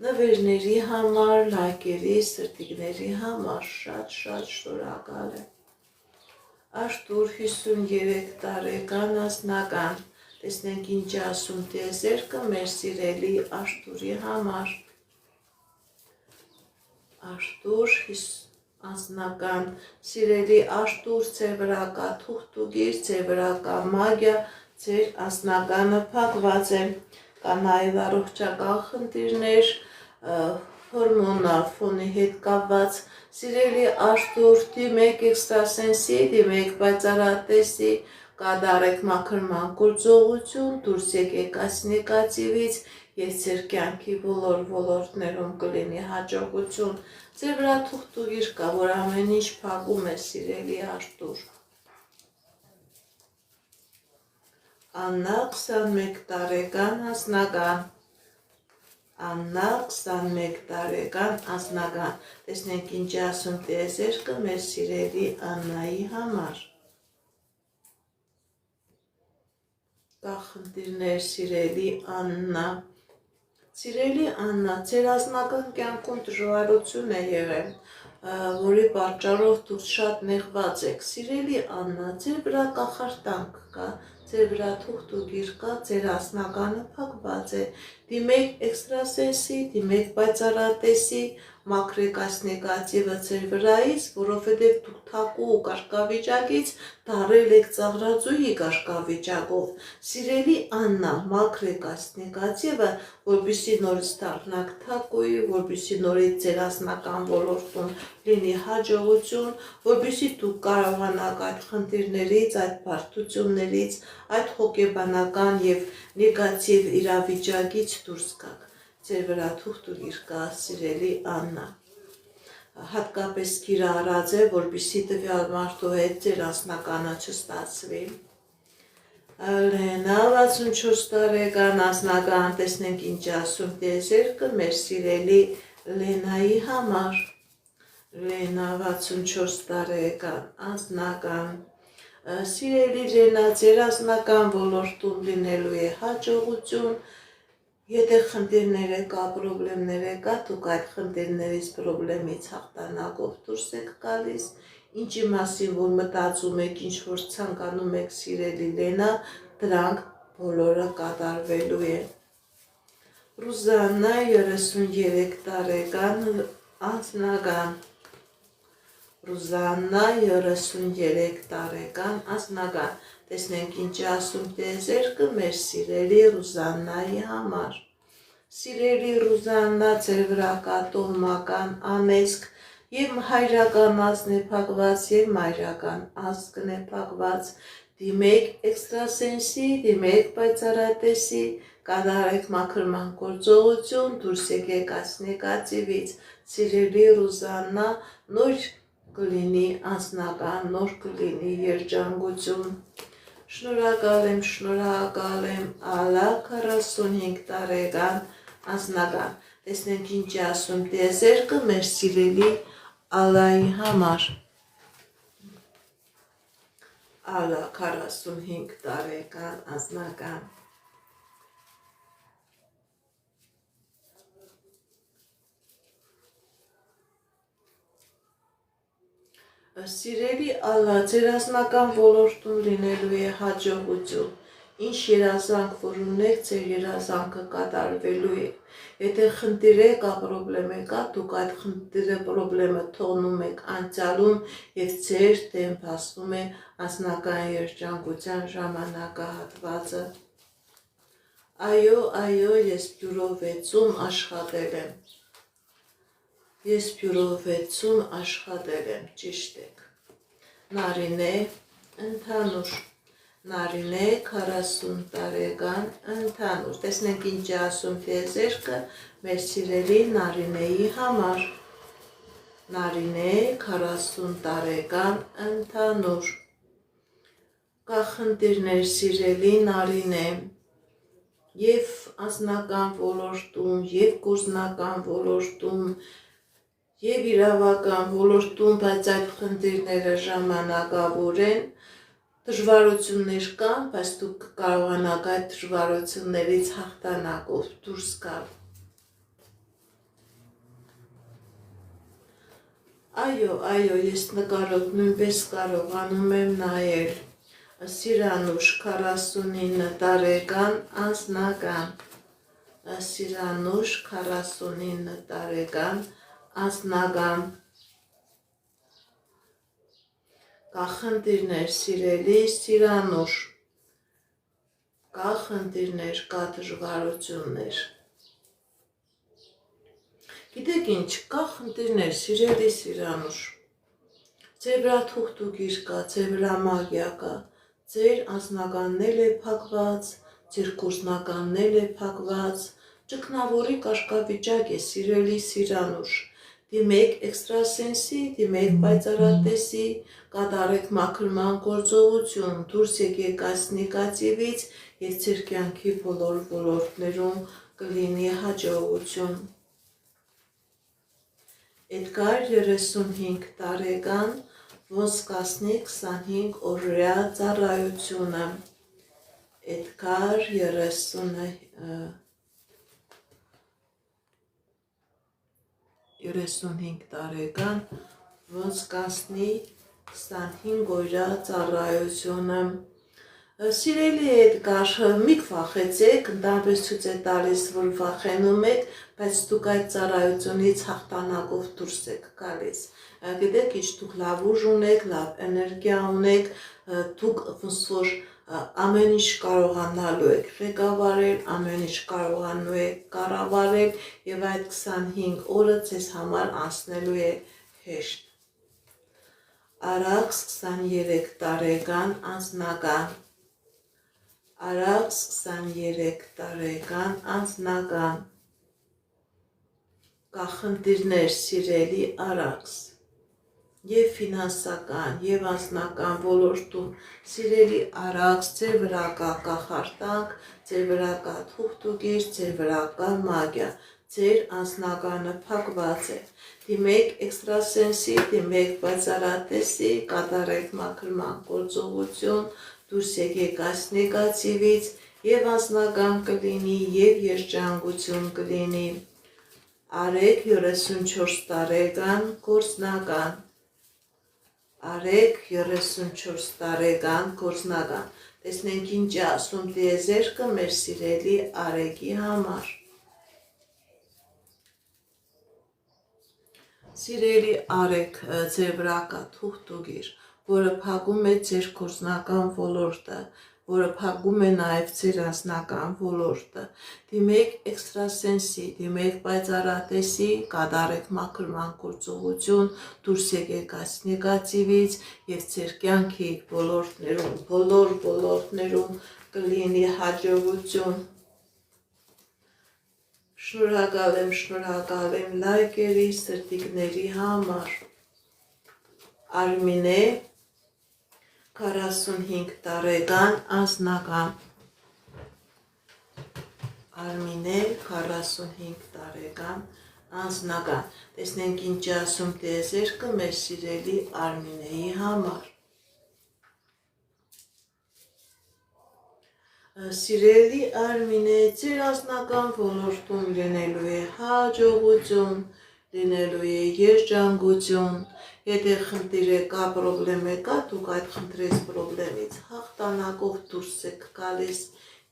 նվերների համար, լայքերի, սրտիկների համար, շատ շնորհակալ եմ, Արտուր 53 տարեկան անձնական, տեսնենք ինչ ասում տիեզերքը մեր սիրելի Արտուրի համար, Արտուր անձնական, սիրելի Արտուր, ձեր վրա կա թուղթուգիր, ձեր վրա կա մագիա, ձեր անձնականը փակված է, կա նաև առողջական խնդիրներ, հորմոնալ ֆոնի հետ կապված, սիրելի Արտուր, դիմեք էքստրասենսի, դիմեք պայծառատեսի, կատարեք մաքրման գործողություն, դուրս եկեք այս նեգատիվից և ձեր կյանքի բոլոր ոլորտներում կլինի հաջողություն, ձեր վրա թուղթուգիր կա, որ ամեն ինչ փակում է սիրելի Արտուր, Աննա 21 տարեկան անձնական, Աննա 21 տարեկան անձնական, տեսնենք ինչ ասում տիեզերքը մեր սիրելի Աննայի համար, կա խնդիրներ սիրելի Աննա, ձեր անձնական կյանքում դժվարություն է եղել, որի պատճառով դուք շատ նեղված եք, սիրելի Աննա, ձեր վրա կախարդանք կա, ձեր վրա թուղթուգիր կա, ձեր անձնականը փակված է, դիմեք էքստրասենսի, դիմեք պայծառատեսի, մաքրեք այս նեգատիվը ձեր վրայից, որովհետև դուք թակու կարգավիճակից դարել եք ծաղրածուի կարգավիճակով։ Սիրելի Աննա, մաքրեք այս նեգատիվը, որպեսզի նորից դառնաք թակուի, որպեսզի նորից ձեր անձնական ոլորտում լինի հաջողություն, որպեսզի դուք կարողանաք այդ խնդիրներից, այդ բարդություններից, այդ հոգեբանական եւ նեգատիվ իրավիճակից դուրս գաք։ Ձեր վրա թուղթ ու գիր կա, սիրելի Աննա։ Հատկապես կիրառած է, որպեսզի տվյալ մարդու հետ ձեր անձնականը չստացվի։ Լենա 64 տարեկան անձնական, տեսնենք ինչ ասում տիեզերքը մեր սիրելի Լենայի համար։ Լենա 64 տարեկան անձնական, սիրելի Լենա, ձեր անձնական ոլորտում լինելու է հաջողություն, եթե խնդիրներ կա, պրոբլեմներ կա, դուք այդ խնդիրներից, պրոբլեմից հաղթանակով դուրս եք գալիս, ինչի մասին որ մտածում եք, ինչ որ ցանկանում եք, սիրելի Լենա, դրանք բոլորը կատարվելու են։ Ռուզաննա 33 տարեկան անձնական, Ռուզաննա 33 տարեկան անձնական, տեսնենք ինչ ասում տիեզերքը մեր սիրելի Ռուզաննայի համար։ Սիրելի Ռուզաննա, ձեր վրա կա տոհմական անեծք, եւ հայրական ազգն է փակված, եւ մայրական ազգն է փակված, դիմեք էքստրասենսի, դիմեք պայծառատեսի, կատարեք մաքրման գործողություն, դուրս եկեք այս նեգատիվից, սիրելի Ռուզաննա, նոր կլինի անձնական, նոր կլինի երջանկություն։ Շնորհակալ եմ, Ալա 45 տարեկան անձնական, տեսնենք ինչ ասում տիեզերքը մեր սիրելի Ալայի համար։ Ալա 45 տարեկան անձնական, Սիրելի Ալլա, ձեր անձնական ոլորտում լինելու է հաջողություն, ինչ երազանք որ ունեք, ձեր երազանքը կատարվելու է, եթե խնդիր կա, պրոբլեմ կա, դուք այդ խնդիրը, պրոբլեմը թողնում եք անցյալում և ձեր դեմ բացվում է անձնական երջանկության ժամանակահատվածը։ Այո, ես բյուրո 6-ում աշխատել եմ։ Ես բյուրո 6-ում աշխատել եմ, ճիշտ եք։ Նարինե, ընդհանուր, Նարինե 40 տարեկան, ընդհանուր, տեսնենք ինչ ասում տիեզերքը մեր սիրելի Նարինեի համար։ Նարինե 40 տարեկան, ընդհանուր, կա խնդիրներ սիրելի Նարինե, և անձնական ոլորտում, և գործնական ոլորտում, և իրավական ոլորտում, բայց այդ խնդիրները ժամանակավոր են, դժվարություններ կան, բայց դուք կկարողանաք այդ դժվարություններից հաղթանակով դուրս գալ։ Այո, ես նկարով նույնպես կարողանում եմ նայել։ Սիրանուշ 49 տարեկան անձնական, Սիրանուշ 49 տարեկան անձնական, կա խնդիրներ սիրելի Սիրանուշ, կա խնդիրներ, կա դժվարություններ։ Գիտեք ինչ, կա խնդիրներ սիրելի Սիրանուշ, ձեր վրա թուղթ ու գիր կա, ձեր վրա մագիա կա, ձեր անձնականն է փակված, ձեր գործնականն է փակված, ճգնավորի կարգավիճակ է սիրելի Սիրանուշ, դիմեք էքստրասենսի, դիմեք պայծառատեսի, կատարեք մաքրման գործողություն, դուրս եկեք այս նեգատիվից և ձեր կյանքի բոլոր ոլորտներում կլինի հաջողություն։ Էդգար 35 տարեկան, ոսկասնի 25 օրյա ծառայությունը։ Էդգար 35 տարեկան, ոսկասնի 25 օրյա ծառայությունը։ Սիրելի Էդգար, մի վախեցեք, ընդհանրապես ցույց է տալիս, որ վախենում եք, բայց դուք այդ ծառայությունից հաղթանակով դուրս եք գալիս։ Գիտեք, ինչ դուք լավ ուժ ունեք, լավ էներգիա ունեք, դուք ոնց որ ամեն ինչ կարողանալու եք ղեկավարել, ամեն ինչ կարողանալու եք կառավարել եւ այդ 25 օրը ձեզ համար անցնելու է հեշտ։ Արաքս 23 տարեկան անձնական Արաքս 23 տարեկան անձնական կախնդիրներ սիրելի Արաքս եւ ֆինանսական եւ անձնական ոլորտում սիրելի Արաքս ձեր վրա կա կախարդանք, ձեր վրա կա թուղթուկիր, ձեր վրա կա մագիա, ձեր անձնականը փակված է։ Դիմեք էքստրասենսի, դիմեք բացառատեսի, կատարեք մաքրման գործողություն, դուրս եկեք այս նեգատիվից եւ անձնական կլինի եւ երջանկություն կլինի։ Արեք 34 տարեկան գործնական Արեք 34 տարեկան գործնական Տեսնենք ինչ է ասում տիեզերքը մեր սիրելի Արեգի համար Սիրելի Արեգ, ձեր վրա կա թուղթուկիր, որը փակում է ձեր գործնական ոլորտը, որը փակում է նաև ձեր անձնական ոլորտը։ Դիմեք էքստրասենսի, դիմեք պայծառատեսի, կատարեք մաքրման գործողություն, դուրս եկեք այս նեգատիվից եւ ձեր կյանքի ոլորտներում, բոլոր ոլորտներում կլինի հաջողություն։ Շնորհակալ եմ լայքերի, սրտիկների համար։ Արմինե 45 տարեկան անձնական Արմինե 45 տարեկան անձնական Տեսնենք ինչ ասում տիեզերքը մեր սիրելի Արմինեի համար Սիրելի Արմինե, ձեր անձնական ոլորտում լինելու է հաջողություն, լինելու է երջանկություն, եթե խնդիր կա, պրոբլեմ կա, դուք այդ խնդրից պրոբլեմից հաղթանակով դուրս եք գալիս,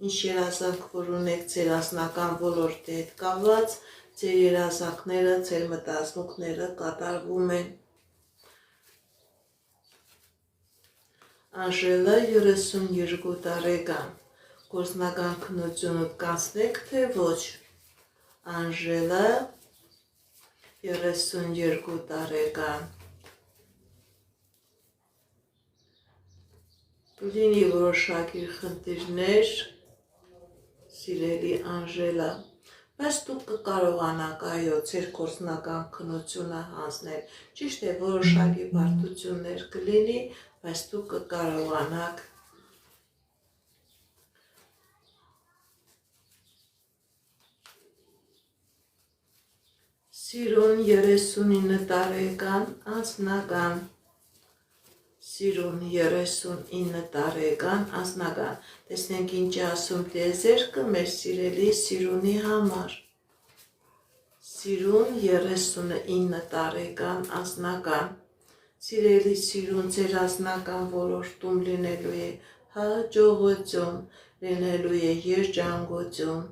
ինչ երազանք որ ունեք ձեր անձնական ոլորտի հետ կապված, ձեր երազանքները, ձեր մտածմունքները կատարվում են։ Անժելա 32 տարեկան Գործնական քննությունը կանցնեք, թե ոչ։ Անժելա 32 տարեկան Լինի որոշակի խնդիրներ, սիրելի Անժելա, բայց դուք կկարողանաք այո ձեր գործնական քննությունը հանձնել։ Ճիշտ է, որոշակի բարդություններ կլինի, բայց դուք կկարողանաք Սիրուն 39 տարեկան անձնական Սիրուն 39 տարեկան անձնական Տեսնենք ինչ ասում տիեզերքը մեր սիրելի Սիրունի համար Սիրուն 39 տարեկան անձնական Սիրելի Սիրուն ձեր անձնական ոլորտում լինելու է հաջողություն, լինելու է երջանկություն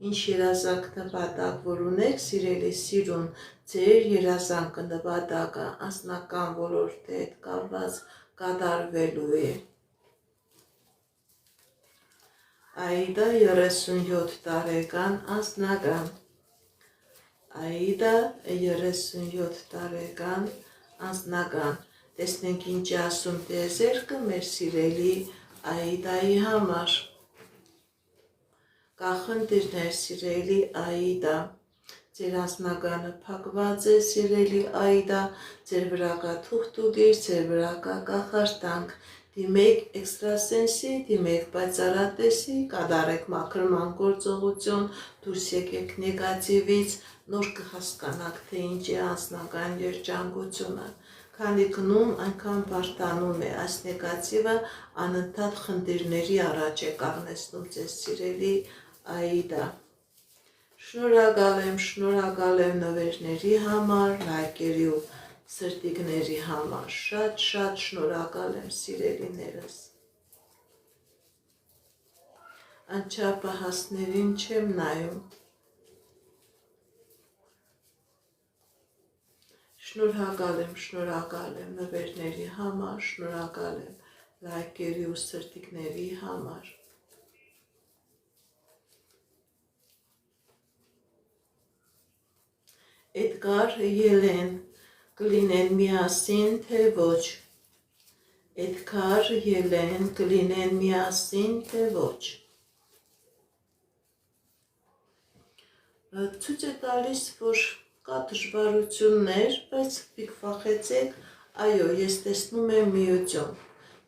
Ինչ երազանք նպատակ որ ունեք, սիրելի Սիրուն, ձեր երազանքը նպատակը անձնական ոլորտի հետ կապված կատարվելու է։ Աիդա 37 տարեկան անձնական Աիդա 37 տարեկան անձնական Տեսնենք ինչ ասում տիեզերքը մեր սիրելի Աիդայի համար Կախնդիրներ սիրելի Աիդա Ձեր անձնականը փակված է սիրելի Աիդա Ձեր վրա կա թուղթուկիր, ձեր վրա կա կախարդանք Դիմեք էքստրասենսի, դիմեք պայծառատեսի, կատարեք մաքրման գործողություն, դուրս եկեք նեգատիվից, նոր կհասկանաք, թե ինչ է անձնական երջանկությունը Քանի գնում այնքան բարդանում է այս նեգատիվը անընդհատ խնդիրների առաջ է կանգնեցնում ձեզ սիրելի Աիդա Շնորհակալ եմ նվերների համար, լայքերի ու սրտիկների համար, շատ շնորհակալ եմ սիրելիներս Անչափահասներին չեմ նայում։ Շնորհակալ եմ նվերների համար, շնորհակալ եմ լայքերի ու սրտիկների համար։ Էդգար Ելեն, կլինեն միասին, թե ոչ։ Էդգար Ելեն, կլինեն միասին, թե ոչ։ Ցույց է տալիս, որ կա դժվարություններ, բայց պիկ վախեցեք, այո, ես տեսնում եմ միություն։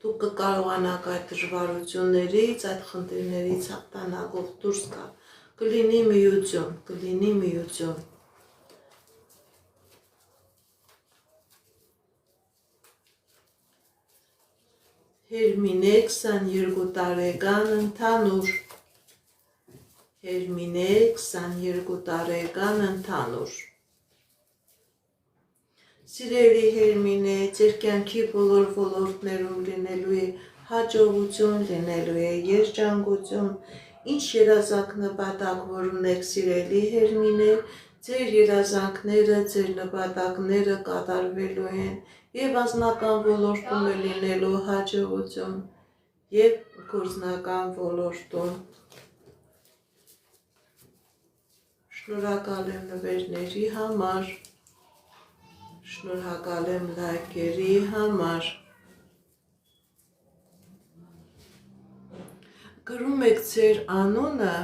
Դուք կկարողանաք այդ դժվարություններից, այդ խնդիրներից հաղթանակով դուրս գալ։ Կլինի միություն, կլինի միություն։ Հերմինե 22 տարեկան ընդհանուր։ Հերմինե 22 տարեկան ընդհանուր։ Սիրելի Հերմինե, ձեր կյանքի բոլոր ոլորտներում լինելու է հաջողություն, լինելու է երջանկություն, ինչ երազանք նպատակ որ ունեք սիրելի Հերմինե, ձեր երազանքները, ձեր նպատակները կատարվելու են եւ անձնական ոլորտում է լինելու հաջողություն եւ գործնական ոլորտում։ Շնորհակալ եմ նվերների համար, շնորհակալ եմ լայքերի համար։ Գրում եք ձեր անունը,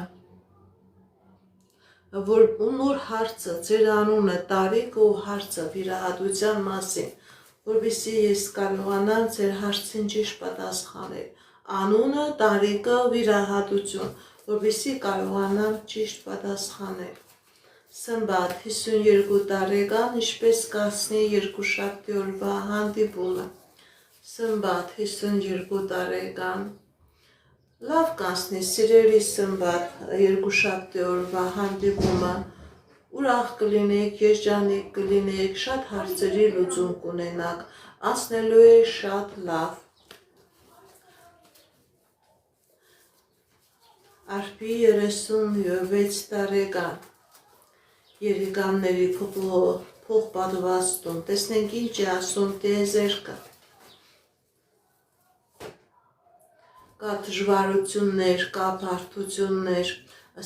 որ նոր հարցը, ձեր անունը, տարիքը ու հարցը վիրահատության մասին, որովհետեւ ես կարողանամ ձեր հարցին ճիշտ պատասխանել։ Անունը, տարիքը, վիրահատություն, որովհետեւ կարողանամ ճիշտ պատասխանել։ Սմբատ 52 տարեկան, ինչպես կասնի երկուշաբթի օրվա հանդիպումը։ Սմբատ 52 տարեկան, լավ կանցնի սիրելի Սմբատ երկուշաբթի օրվա հանդիպումը, ուրախ կլինեք, երջանիկ կլինեք, շատ հարցերի լուծում կունենաք, անցնելու է շատ լավ։ Արփի 36 տարեկան, երեխաների փոխպատվաստում, տեսնենք ինչ է ասում տիեզերքը։ Կա դժվարություններ, կա բարդություններ,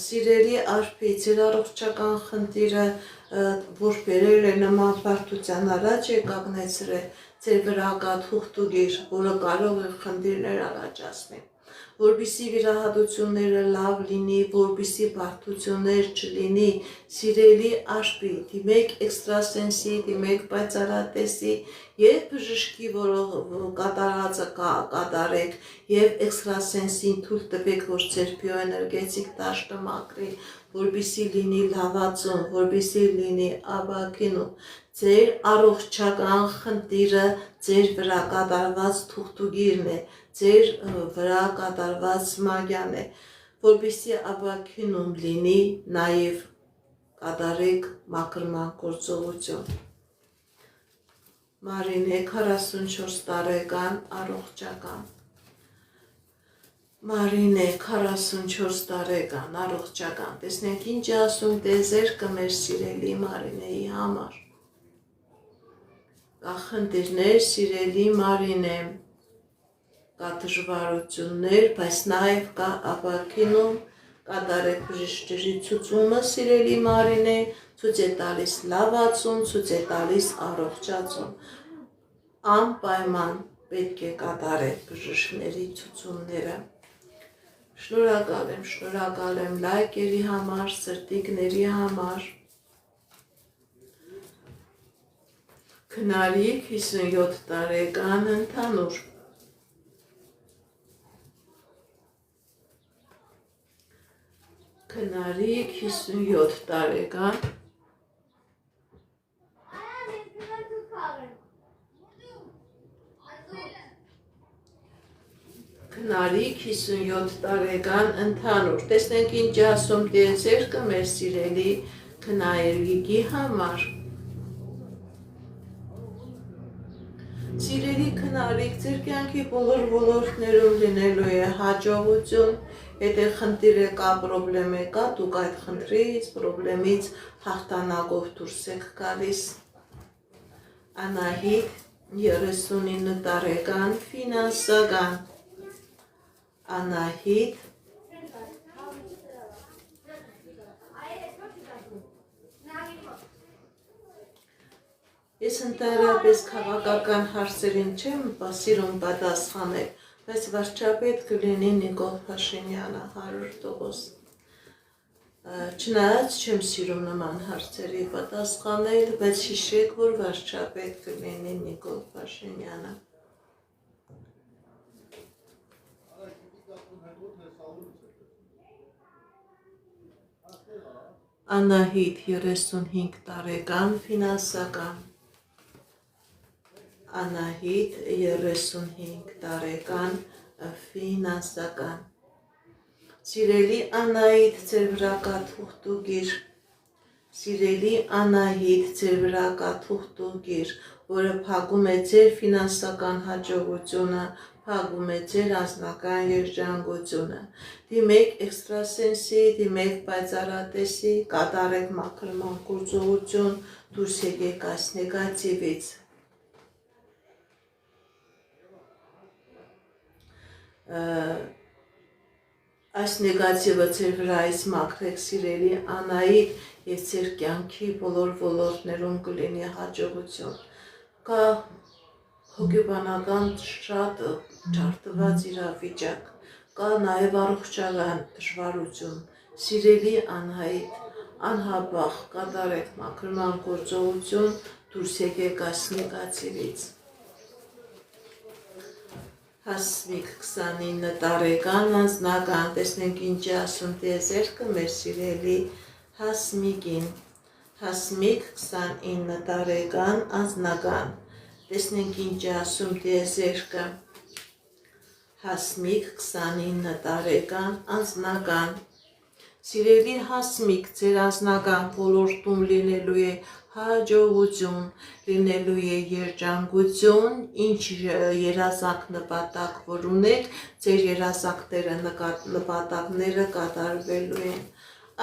սիրելի Արփի, ձեր առողջական խնդիրը, որ բերել է նման բարդության առաջ է կանգնեցրել, ձեր վրա կա թուղթուգիր, որը կարող է խնդիրներ առաջացնել, որպեսզի վիրահատությունները լավ լինի, որպեսզի բարդություններ չլինի, սիրելի Արփի, դիմեք էքստրասենսի, դիմեք պայծառատեսի եւ բժշկի, որը կատարածը կատարեք եւ էքստրասենսին թույլ տվեք, որ ձեր բիոէներգետիկ դաշտը մաքրի, որպեսզի լինի լավացում, որպեսզի լինի ապակինում, ձեր առողջական խնդիրը ձեր վրա կատարված թուղթուգիրն է, ձեր վրա կատարված մագյան է, որպեսզի ապակինում լինի, նաև կատարեք մաքրման գործողություն։ Մարինե 44 տարեկան, առողջական։ Մարինե 44 տարեկան, առողջական։ Տեսնենք ինչ է ասում տիեզերքը մեր սիրելի Մարինեի համար։ Կա խնդիրներ, սիրելի Մարինե, կա դժվարություններ, բայց նաև կա ապակինում, կատարեք բժշկի ցուցումը, սիրելի Մարինե, ցույց է տալիս լավացում, ցույց է տալիս առողջացում։ Անպայման պետք է կատարեք բժշկների ցուցումները։ Շնորհակալ եմ լայքերի համար, սրտիկների համար։ Քնարիք 57 տարեկան, ընդհանուր։ Քնարիք 57 տարեկան, Քնարիք 57 տարեկան, ընդհանուր։ Տեսնենք ինչ ասում տիեզերքը մեր սիրելի քնարիքի համար։ Սիրելի քնարիք, ձեր կյանքի բոլոր ոլորտներում լինելու է հաջողություն Եթե խնդիր կա, պրոբլեմ կա, դուք այդ խնդրից, պրոբլեմից հաղթանակով դուրս եք գալիս։ Անահիտ 39 տարեկան ֆինանսական Անահիտ Ես ընդհանրապես քաղաքական հարցերին չեմ սիրում պատասխանել, բայց վարչապետ կլինի Նիկոլ Փաշինյանը 100%։ Չնայած չեմ սիրում նման հարցերի պատասխանել, բայց հիշեք, որ վարչապետ կլինի Նիկոլ Փաշինյանը։ Անահիտ 35 տարեկան ֆինանսական Անահիտ 35 տարեկան ֆինանսական Սիրելի Անահիտ, ձեր վրա կա թուղթուգիր, Սիրելի Անահիտ, ձեր վրա կա թուղթուգիր, որը փակում է ձեր ֆինանսական հաջողությունը, փակում է ձեր անձնական երջանկությունը։ Դիմեք էքստրասենսի, դիմեք պայծառատեսի, կատարեք մաքրման գործողություն, դուրս եկեք այս նեգատիվից։ Այս նեգատիվը ձեր վրայից մաքրեք, սիրելի Անահիտ, եւ ձեր կյանքի բոլոր ոլորտներում կլինի հաջողություն։ Կա հոգեբանական շատ ջարդված իրավիճակ, կա նաեւ առողջական դժվարություն։ Սիրելի Անահիտ, անհապաղ կատարեք մաքրման գործողություն, դուրս եկեք այս նեգատիվից։ Հասմիկ 29 տարեկան անձնական, տեսնենք ինչ է ասում տիեզերքը մեր սիրելի Հասմիկին։ Հասմիկ 29 տարեկան անձնական, տեսնենք ինչ է ասում տիեզերքը։ Հասմիկ 29 տարեկան անձնական, սիրելի Հասմիկ, ձեր անձնական ոլորտում լինելու է հաջողություն, լինելու է երջանկություն, ինչ երազանք նպատակ որ ունեք, ձեր երազանքները նպատակները կատարվելու են։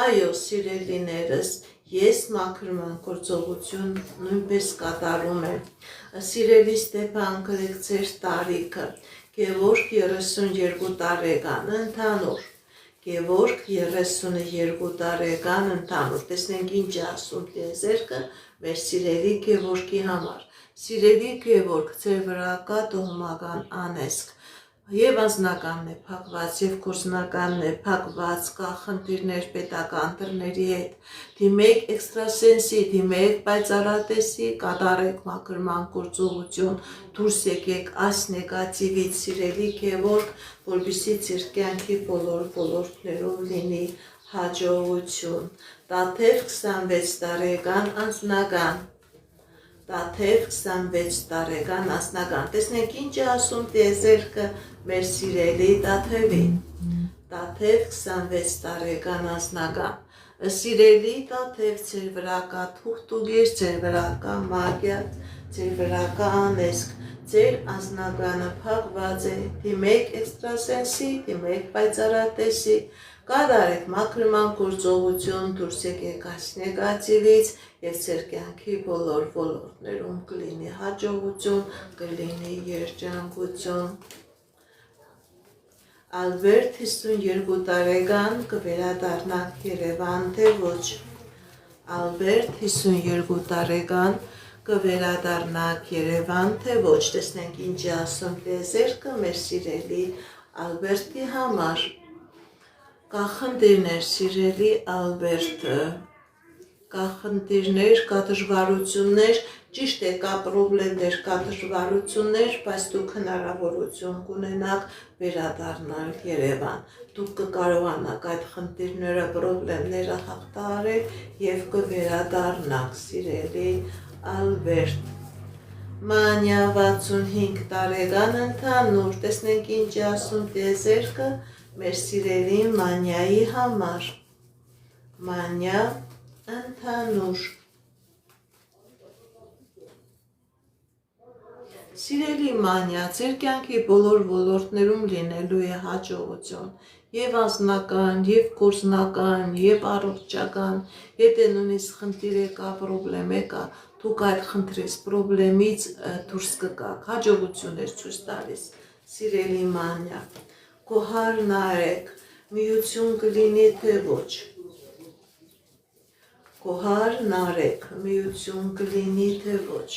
Այո, սիրելիներս, ես մաքրման գործողություն նույնպես կատարում եմ։ Սիրելի Ստեփան, գրեք ձեր տարիքը, Գևորգ 32 տարեկան, ընդհանուր։ Գևորգ 32 տարեկան ընդհանուր, տեսնենք ինչ է ասում տիեզերքը մեր սիրելի Գևորգի համար։ Սիրելի Գևորգ, ձեր վրա կա տոհմական անեզք, եւ անձնականն է փակված, եւ գործնականն է փակված, կա խնդիրներ պետական դռների հետ։ Դիմեք էքստրասենսի, դիմեք պայծառատեսի, կատարեք մաքրման գործողություն, դուրս եկեք այս նեգատիվից, սիրելի Գևորգ, որպեսզի ձեր կյանքի բոլոր ոլորտներում լինի հաջողություն։ Տաթև 26 տարեկան անձնական, Տաթև 26 տարեկան անձնական, տեսնենք ինչ է ասում տիեզերքը մեր սիրելի Տաթևին։ Տաթև 26 տարեկան անձնական, սիրելի Տաթև, ձեր վրա կա թուղթուգիր, ձեր վրա կա մագիա, ձեր վրա կա անեզք, ձեր անձնականը փակված է, դիմեք էքստրասենսի, դիմեք պայծառատեսի, կատարեք մաքրման գործողություն, դուրս եկեք այս նեգատիվից եւ ձեր կյանքի բոլոր ոլորտներում կլինի հաջողություն, կլինի երջանկություն։ Ալբերտ 52 տարեկան, կվերադառնաք Երևան, թե ոչ։ Ալբերտ 52 տարեկան, կվերադառնաք Երևան, թե ոչ, տեսնենք ինչ է ասում տիեզերքը մեր սիրելի Ալբերտի համար։ Կա խնդիրներ, սիրելի Ալբերտը, կա խնդիրներ, կա դժվարություններ, ճիշտ է, կա պրոբլեմներ, կա դժվարություններ, բայց դուք հնարավորություն կունենաք վերադառնալ Երևան։ Դուք կկարողանաք այդ խնդիրները, պրոբլեմները հաղթահարել եւ կվերադառնաք, սիրելի Ալբերտ։ Մանյա 65 տարեկան ընդհանուր, տեսնենք ինչ է ասում տիեզերքը մեր սիրելի Մանյայի համար։ Մանյա ընդհանուր, սիրելի Մանյա, ձեր կյանքի բոլոր ոլորտներում լինելու է հաջողություն։ եւ անձնական, եւ գործնական, եւ առողջական, եթե նույնիսկ խնդիր եկա, պրոբլեմ եկա, դուք այդ խնդրից, պրոբլեմից դուրս կգաք, հաջողություններ ցույց տալիս, սիրելի մանյա, կոհարն արեք, միություն կլինի թե ոչ, կոհարն արեք, միություն կլինի թե ոչ,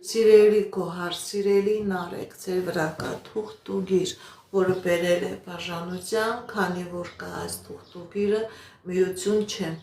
սիրելի կոհար, սիրելի նարեկ, ձեր վրա կա թուղթուգիր, որը բերել է բաժանության, քանի որ կա այս թուղթուգիրը, միություն չեմ